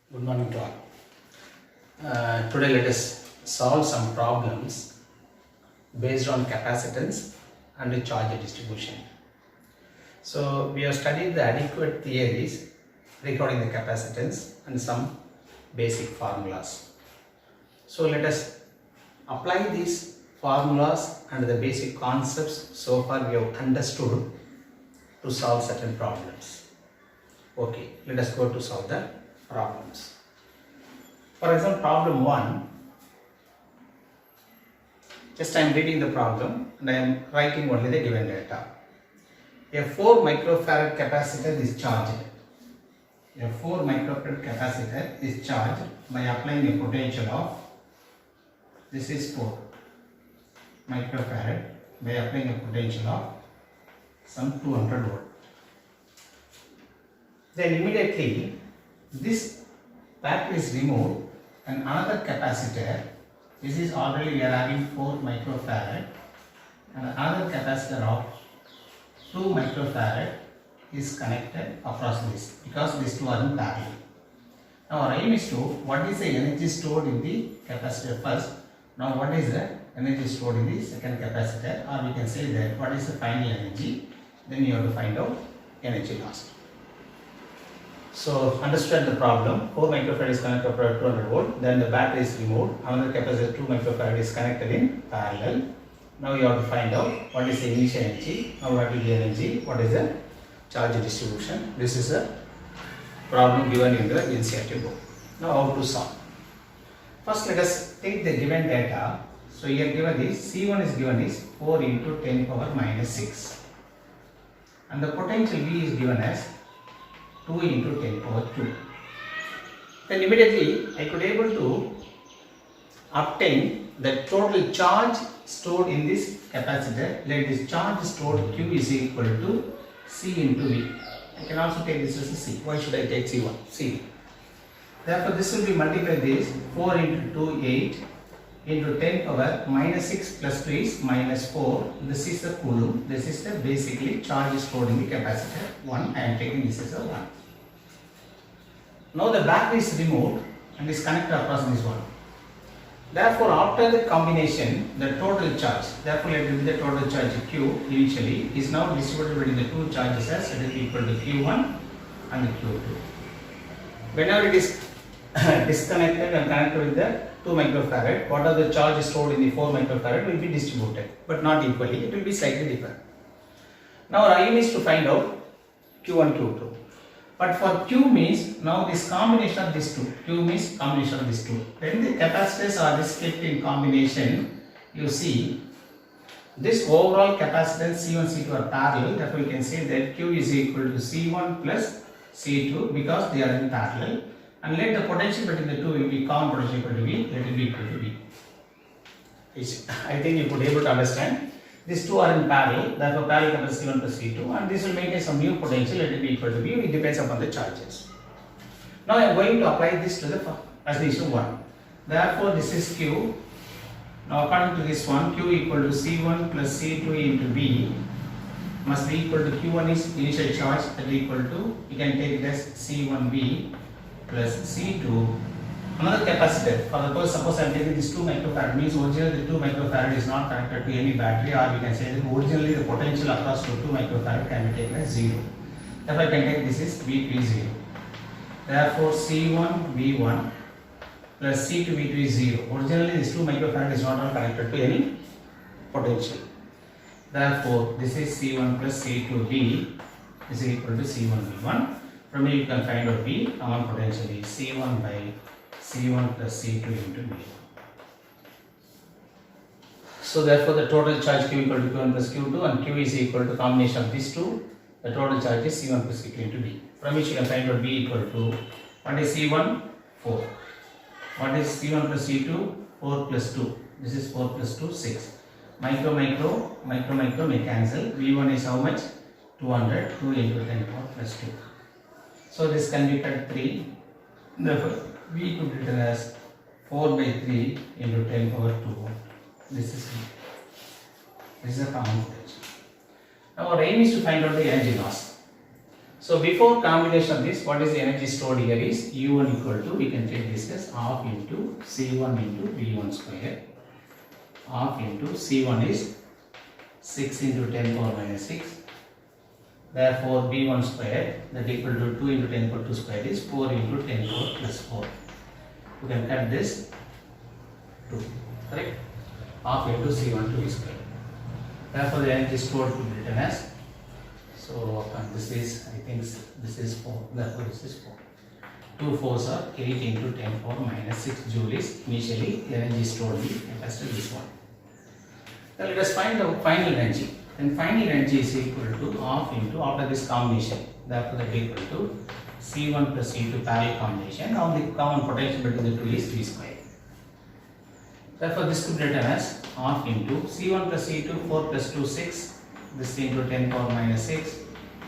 Good morning to all. Today let us solve some problems based on capacitance and charge distribution. So we have studied the adequate theories regarding the capacitance and some basic formulas. So let us apply these formulas and the basic concepts so far we have understood to solve certain problems. Okay, let us go to solve the problems. For example, problem 1, just I am reading the problem and I am writing only the given data. A 4 microfarad capacitor is charged. A 4 microfarad capacitor is charged by applying a potential of, this is 4 microfarad, by applying a potential of some 200 volt. Then immediately this battery is removed and another capacitor, this is already we are having 4 microfarad and another capacitor of 2 microfarad is connected across this because these two are in parallel. Now our aim is to, what is the energy stored in the capacitor first, now what is the energy stored in the second capacitor, or we can say that what is the final energy, then you have to find out energy lost. So understand the problem. 4 microfarad is connected to 200 volt, then the battery is removed, another capacitor 2 microfarad is connected in parallel. Now you have to find out what is the initial energy, now what will be the energy, what is the charge distribution. This is a problem given in the NCERT book. Now how to solve. First let us take the given data. So here given is C1 is given is 4 into 10 power minus 6 and the potential V is given as 2 into 10 power 2. Then immediately I could able to obtain the total charge stored in this capacitor. Let this charge stored Q is equal to C into V. I can also take this as a C. Why should I take C1? C. Therefore this will be multiplied this 4 into 2 8 into 10 power minus 6 plus 2 is minus 4. This is the coulomb. This is the basically charge stored in the capacitor 1. I am taking this as a 1. Now the battery is removed and is connected across this one. Therefore after the combination, the total charge, therefore let it be the total charge Q initially is now distributed between the two charges as it is equal to Q1 and Q2. Whenever it is disconnected and connected with the 2 microfarad, what are the charges stored in the 4 microfarad will be distributed, but not equally, it will be slightly different. Now our aim is to find out Q1, Q2. But for Q means, now this combination of these two, Q means combination of these two. When the capacitors are kept in combination, you see this overall capacitance C1, C2 are parallel, therefore you can say that Q is equal to C1 plus C2 because they are in parallel. And let the potential between the two will be common potential equal to V, let it be equal to V. I think you could be able to understand. These two are in parallel, therefore parallel capacity C1 plus C2, and this will maintain some new potential, let it be equal to V, it depends upon the charges. Now I am going to apply this to the as the issue 1. Therefore this is Q. Now according to this one, Q equal to C1 plus C2 into V must be equal to Q1 is initial charge, that is equal to, you can take it as C1V plus C2. Another capacitor, for the purpose, suppose I am taking this 2 microfarad, means originally the 2 microfarad is not connected to any battery, or we can say that originally the potential across to 2 microfarad can be taken as 0. Therefore I can take this is V2 0. Therefore C1 V1 plus C2 V2 is 0. Originally this 2 microfarad is not connected to any potential. Therefore this is C1 plus C2 V is equal to C1 V1. From here you can find out V, common potential is C1 by C1 plus C2 into V. So therefore the total charge Q equal to Q1 plus Q2 and Q is equal to combination of these two. The total charge is C1 plus C2 into V. From which you can find out V equal to, what is C1? 4. What is C1 plus C2? 4 plus 2. This is 4 plus 2, 6. Micro may cancel. V1 is how much? 200. 2 into 10 power plus 2. So this can be cut 3. Therefore V could be written as 4 by 3 into 10 power 2. This is V. This is a common potential. Now our aim is to find out the energy loss. So before combination of this, what is the energy stored here is U1 equal to, we can take this as half into C1 into V1 square. Half into C1 is 6 into 10 power minus 6. Therefore V1 square, that equal to 2 into 10 power 2 square is 4 into 10 power plus 4. You can cut this 2, correct? Half into C1 to V square. Therefore the energy stored could be written as, so this is, I think this is 4, therefore this is 4. 2 4s are 8 into 10 power minus 6 joule is initially the energy stored in the capacitor, this one. Now let us find the final energy. Then final energy is equal to half into, after this combination, therefore that equal to C1 plus C2 parallel combination. Now the common potential between the two is V square. Therefore this could be written as half into C1 plus C2, 4 plus 2 6, this into 10 power minus 6,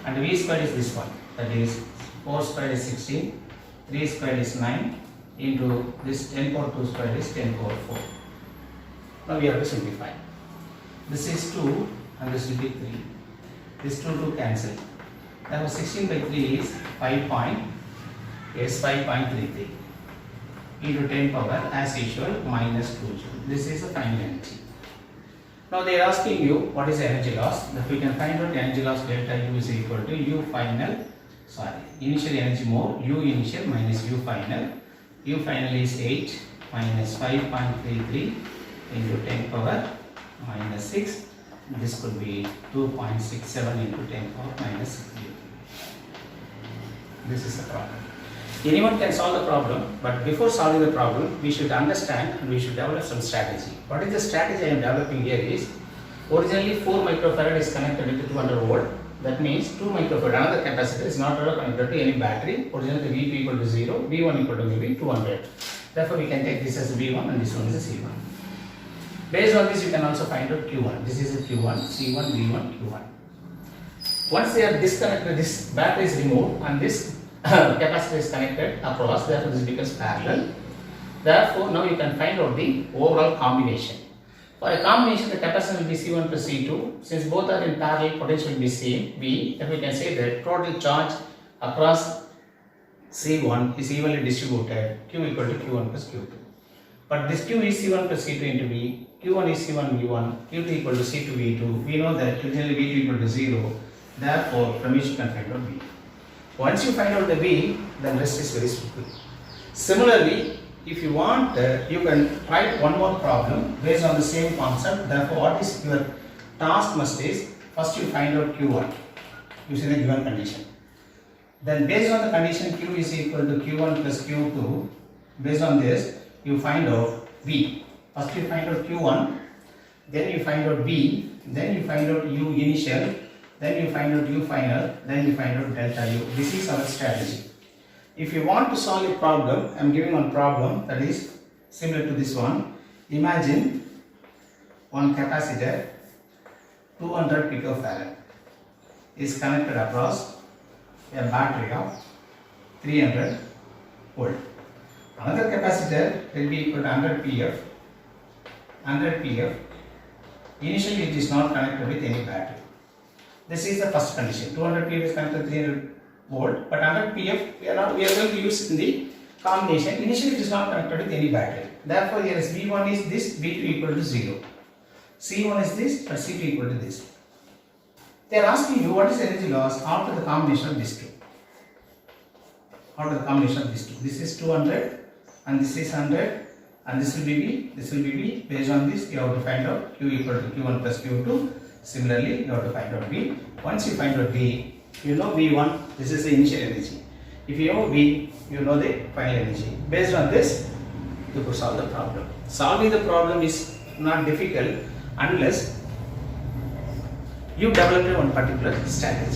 and V square is this one, that is 4 square is 16, 3 square is 9, into this 10 power 2 square is 10 power 4. Now we have to simplify. This is 2 and this will be 3. This 2 cancel. Therefore 16 by 3 is 5.33 into 10 power as usual minus 2 joule. This is the final energy. Now they are asking you what is the energy loss. If we can find out energy loss delta U is equal to U final, initial energy more, U initial minus U final. U final is 8 minus 5.33 into 10 power minus 6. This could be 2.67 into 10 power minus 6. This is the problem. Anyone can solve the problem, but before solving the problem, we should understand and we should develop some strategy. What is the strategy I am developing here is, originally 4 microfarad is connected with 200 volt. That means 2 microfarad, another capacitor is not connected to any battery. Originally Vp equal to 0, V1 equal to maybe 200. Therefore we can take this as V1 and this one is a C1. Based on this, you can also find out Q1. This is a Q1, C1, V1, Q1. Once they are disconnected, this battery is removed and this capacitor is connected across, therefore this becomes parallel. Therefore, now you can find out the overall combination. For a combination, the capacitance will be C1 plus C2. Since both are in parallel, potential will be same, V. Then we can say that total charge across C1 is evenly distributed, Q equal to Q1 plus Q2. But this Q is C1 plus C2 into V, Q1 is C1 V1, Q2 equal to C2 V2. We know that originally V2 equal to 0. Therefore, from which you can find out V. Once you find out the V, then rest is very simple. Similarly, if you want, you can write one more problem based on the same concept. Therefore, what is your task must is, first you find out Q1 using the given condition. Then based on the condition Q is equal to Q1 plus Q2, based on this, you find out V. First you find out Q1, then you find out V, then you find out U initial, then you find out U final, then you find out delta U. This is our strategy. If you want to solve a problem, I am giving one problem that is similar to this one. Imagine one capacitor 200 picofarad is connected across a battery of 300 volt. Another capacitor will be equal to 100 pf. 100 pf. Initially it is not connected with any battery. This is the first condition. 200 pf is connected to 300 volt, but 100 pf we are going to use in the combination. Initially it is not connected with any battery. Therefore here is V1 is this, V2 equal to 0. C1 is this, but C2 equal to this. They are asking you what is the energy loss after the combination of these two. After the combination of these two. This is 200 and this is 100 and this will be V, this will be V. Based on this, you have to find out Q equal to Q1 plus Q2. Similarly, you have to find out V. Once you find out V, you know V1, this is the initial energy. If you know V, you know the final energy. Based on this, you could solve the problem. Solving the problem is not difficult unless you develop one particular strategy.